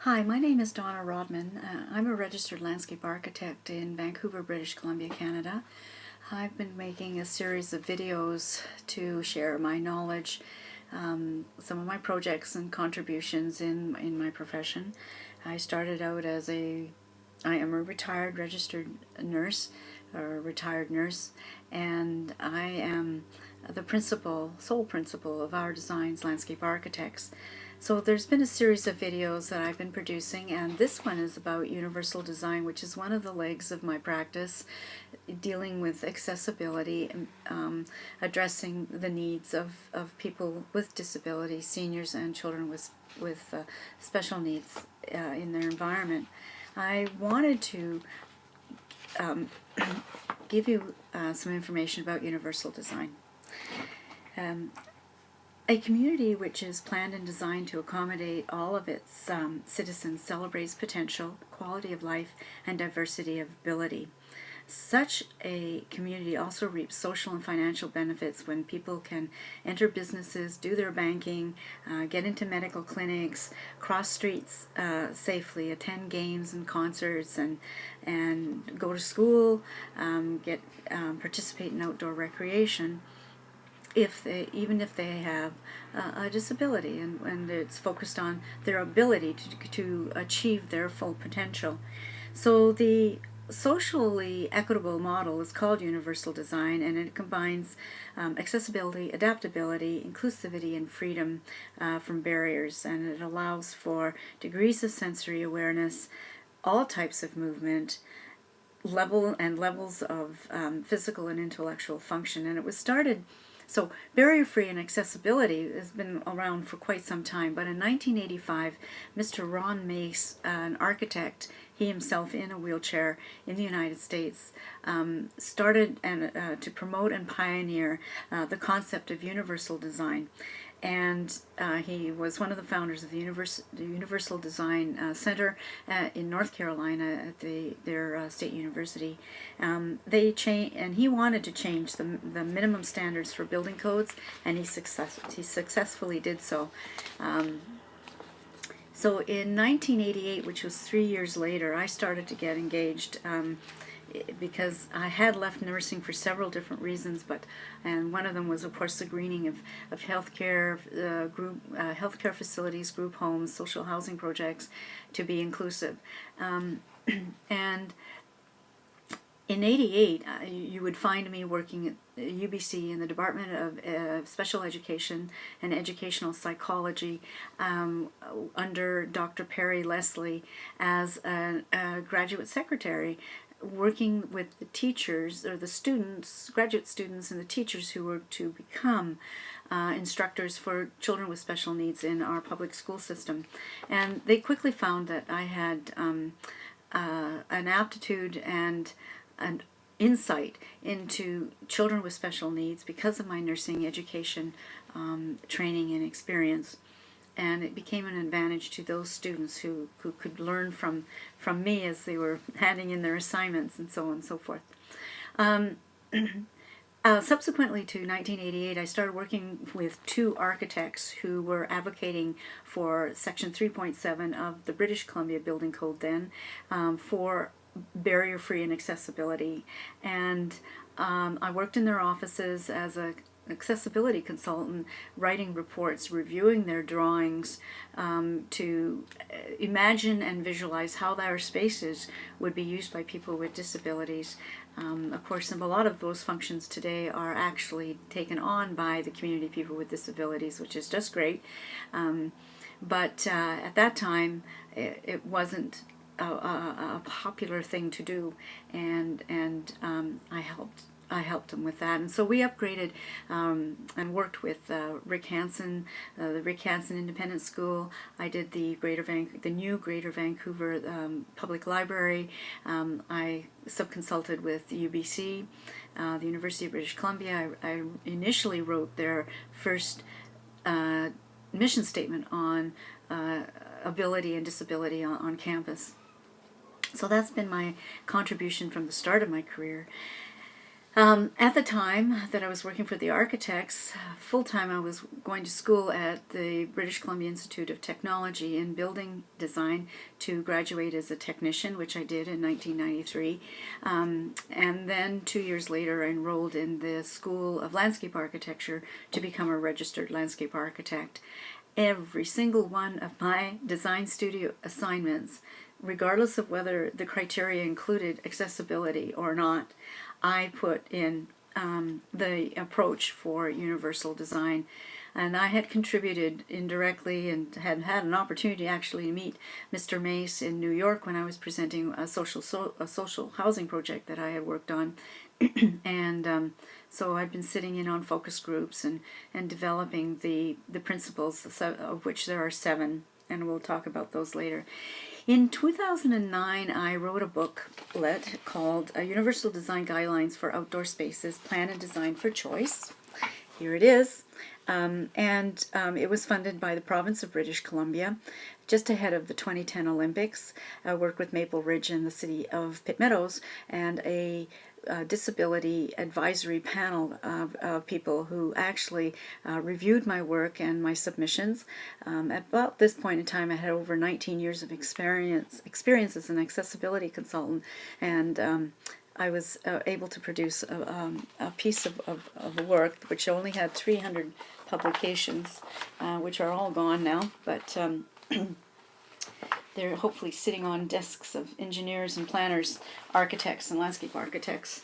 Hi, my name is Donna Rodman. I'm a registered landscape architect in Vancouver, British Columbia, Canada. I've been making a series of videos to share my knowledge, some of my projects and contributions in my profession. I started out I am a retired registered nurse, or a retired nurse, and I am the sole principal of Our Designs Landscape Architects. So there's been a series of videos that I've been producing, and this one is about universal design, which is one of the legs of my practice, dealing with accessibility, addressing the needs of people with disabilities, seniors and children with special needs in their environment. I wanted to give you some information about universal design. A community which is planned and designed to accommodate all of its citizens celebrates potential, quality of life, and diversity of ability. Such a community also reaps social and financial benefits when people can enter businesses, do their banking, get into medical clinics, cross streets safely, attend games and concerts, and go to school, participate in outdoor recreation, even if they have a disability, and it's focused on their ability to achieve their full potential. So the socially equitable model is called universal design, and it combines accessibility, adaptability, inclusivity, and freedom from barriers, and it allows for degrees of sensory awareness, all types of movement, levels of physical and intellectual function. And it was started, so barrier-free and accessibility has been around for quite some time, but in 1985, Mr. Ron Mace, an architect, he himself in a wheelchair in the United States, started to promote and pioneer the concept of universal design. And he was one of the founders of the Universal Design Center in North Carolina at their state university. And he wanted to change the minimum standards for building codes, and he successfully did so. So in 1988, which was 3 years later, I started to get engaged because I had left nursing for several different reasons, and one of them was, of course, the greening of healthcare, healthcare facilities, group homes, social housing projects to be inclusive. And in '88, you would find me working at UBC in the Department of Special Education and Educational Psychology under Dr. Perry Leslie as a graduate secretary, working with the teachers, or the students, graduate students, and the teachers who were to become instructors for children with special needs in our public school system. And they quickly found that I had an aptitude and an insight into children with special needs because of my nursing education training and experience. And it became an advantage to those students who could learn from me as they were handing in their assignments and so on and so forth. Subsequently to 1988, I started working with two architects who were advocating for Section 3.7 of the British Columbia Building Code then, for barrier-free and accessibility. And I worked in their offices as an accessibility consultant, writing reports, reviewing their drawings, to imagine and visualize how their spaces would be used by people with disabilities. Of course, a lot of those functions today are actually taken on by the community people with disabilities, which is just great. But at that time, it wasn't a popular thing to do, and I helped them with that. And so we upgraded and worked with Rick Hansen, the Rick Hansen Independent School. I did the new Greater Vancouver Public Library. I subconsulted with UBC, the University of British Columbia. I initially wrote their first mission statement on ability and disability on campus. So that's been my contribution from the start of my career. At the time that I was working for the architects, full-time I was going to school at the British Columbia Institute of Technology in building design to graduate as a technician, which I did in 1993. And then 2 years later I enrolled in the School of Landscape Architecture to become a registered landscape architect. Every single one of my design studio assignments, regardless of whether the criteria included accessibility or not, I put in the approach for universal design. And I had contributed indirectly and had had an opportunity actually to meet Mr. Mace in New York when I was presenting a social housing project that I had worked on. And so I've been sitting in on focus groups and developing the principles, of which there are 7, and we'll talk about those later. In 2009, I wrote a booklet called Universal Design Guidelines for Outdoor Spaces, Plan and Design for Choice. Here it is. It was funded by the province of British Columbia, just ahead of the 2010 Olympics. I worked with Maple Ridge and the city of Pitt Meadows and a disability advisory panel of people who actually reviewed my work and my submissions. At about this point in time, I had over 19 years of experience as an accessibility consultant, and I was able to produce a piece of work which only had 300 publications, which are all gone now, but they're hopefully sitting on desks of engineers and planners, architects and landscape architects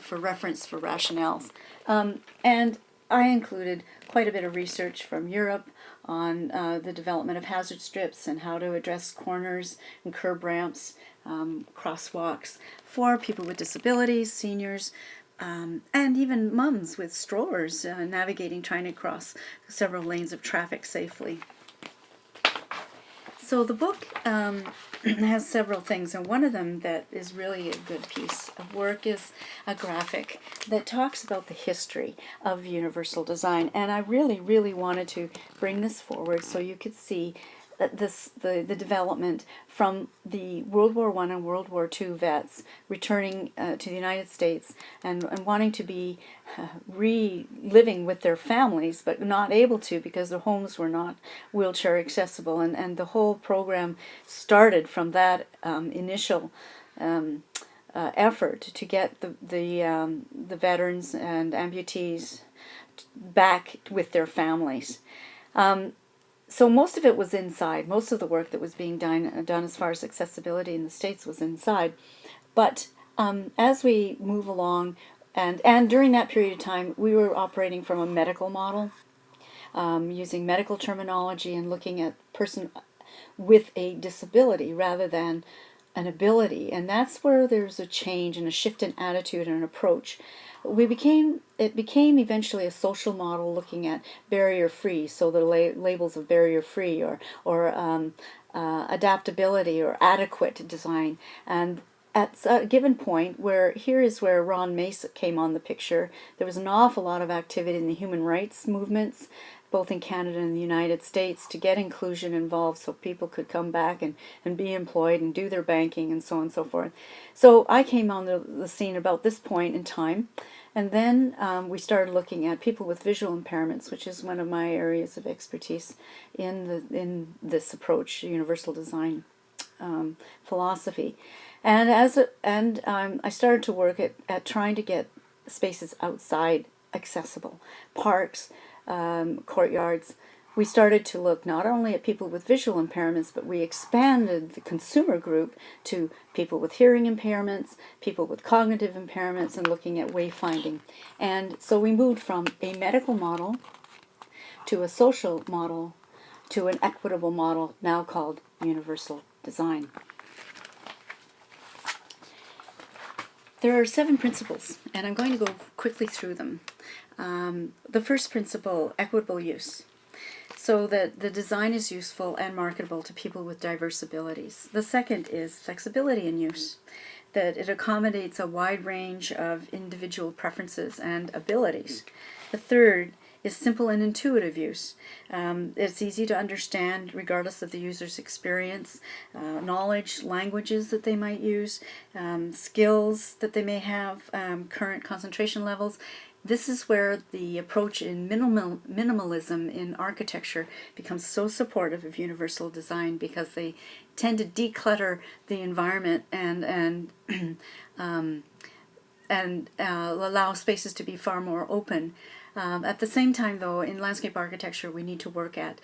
for reference for rationales. And I included quite a bit of research from Europe on the development of hazard strips and how to address corners and curb ramps, crosswalks for people with disabilities, seniors, and even mums with strollers navigating, trying to cross several lanes of traffic safely. So the book has several things, and one of them that is really a good piece of work is a graphic that talks about the history of universal design. And I really, really wanted to bring this forward so you could see the development from the World War I and World War II vets returning to the United States and wanting to be reliving with their families, but not able to because their homes were not wheelchair accessible. And the whole program started from that initial effort to get the veterans and amputees back with their families. So most of it was inside. Most of the work that was being done as far as accessibility in the States was inside. But as we move along, and during that period of time, we were operating from a medical model, using medical terminology and looking at person with a disability rather than an ability. And that's where there's a change and a shift in attitude and approach. It became eventually a social model looking at barrier-free, so the labels of barrier-free or adaptability or adequate design. And at a given point, here is where Ron Mace came on the picture, there was an awful lot of activity in the human rights movements, both in Canada and the United States, to get inclusion involved so people could come back and be employed and do their banking and so on and so forth. So I came on the scene about this point in time, and then we started looking at people with visual impairments, which is one of my areas of expertise in this approach, universal design philosophy. And I started to work at trying to get spaces outside accessible, parks, courtyards. We started to look not only at people with visual impairments, but we expanded the consumer group to people with hearing impairments, people with cognitive impairments, and looking at wayfinding. And so we moved from a medical model to a social model to an equitable model now called universal design. There are 7 principles, and I'm going to go quickly through them. The first principle, equitable use, so that the design is useful and marketable to people with diverse abilities. The second is flexibility in use, that it accommodates a wide range of individual preferences and abilities. The third is simple and intuitive use. It's easy to understand regardless of the user's experience, knowledge, languages that they might use, skills that they may have, current concentration levels. This is where the approach in minimalism in architecture becomes so supportive of universal design, because they tend to declutter the environment and allow spaces to be far more open. At the same time, though, in landscape architecture, we need to work at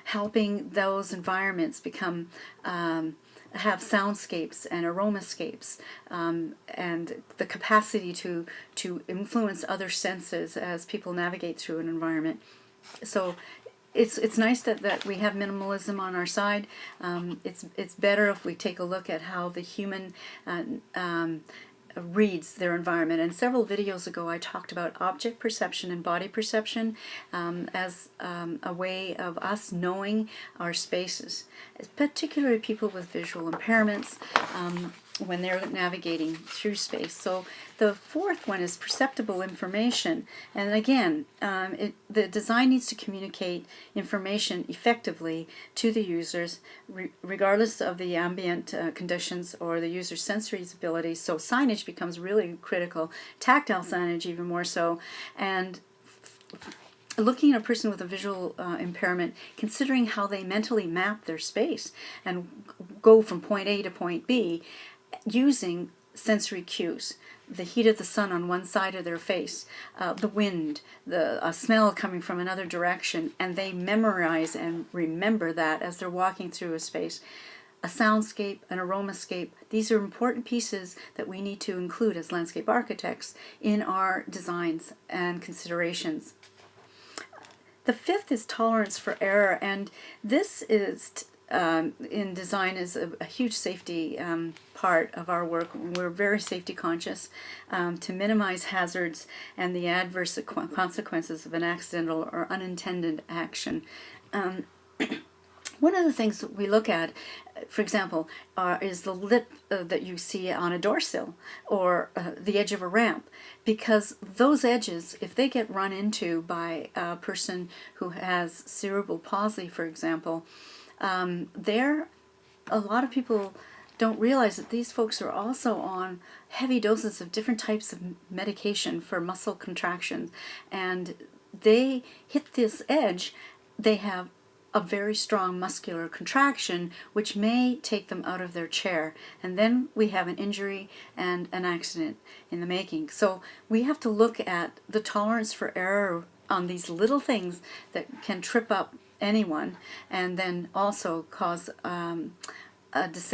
helping those environments become have soundscapes and aromascapes, and the capacity to influence other senses as people navigate through an environment. So it's nice that we have minimalism on our side. It's better if we take a look at how the human reads their environment. And several videos ago I talked about object perception and body perception as a way of us knowing our spaces, particularly people with visual impairments when they're navigating through space. So the fourth one is perceptible information. And again, the design needs to communicate information effectively to the users, regardless of the ambient conditions or the user's sensory abilities. So signage becomes really critical, tactile signage even more so. And looking at a person with a visual impairment, considering how they mentally map their space and go from point A to point B, using sensory cues, the heat of the sun on one side of their face, the wind, a smell coming from another direction, and they memorize and remember that as they're walking through a space. A soundscape, an aromascape, these are important pieces that we need to include as landscape architects in our designs and considerations. The fifth is tolerance for error, and this is in design is a huge safety part of our work. We're very safety conscious to minimize hazards and the adverse consequences of an accidental or unintended action. One of the things that we look at, for example, is the lip that you see on a door sill or the edge of a ramp, because those edges, if they get run into by a person who has cerebral palsy, for example, a lot of people don't realize that these folks are also on heavy doses of different types of medication for muscle contraction, and they hit this edge, they have a very strong muscular contraction, which may take them out of their chair, and then we have an injury and an accident in the making. So we have to look at the tolerance for error on these little things that can trip up anyone, and then also cause a disabling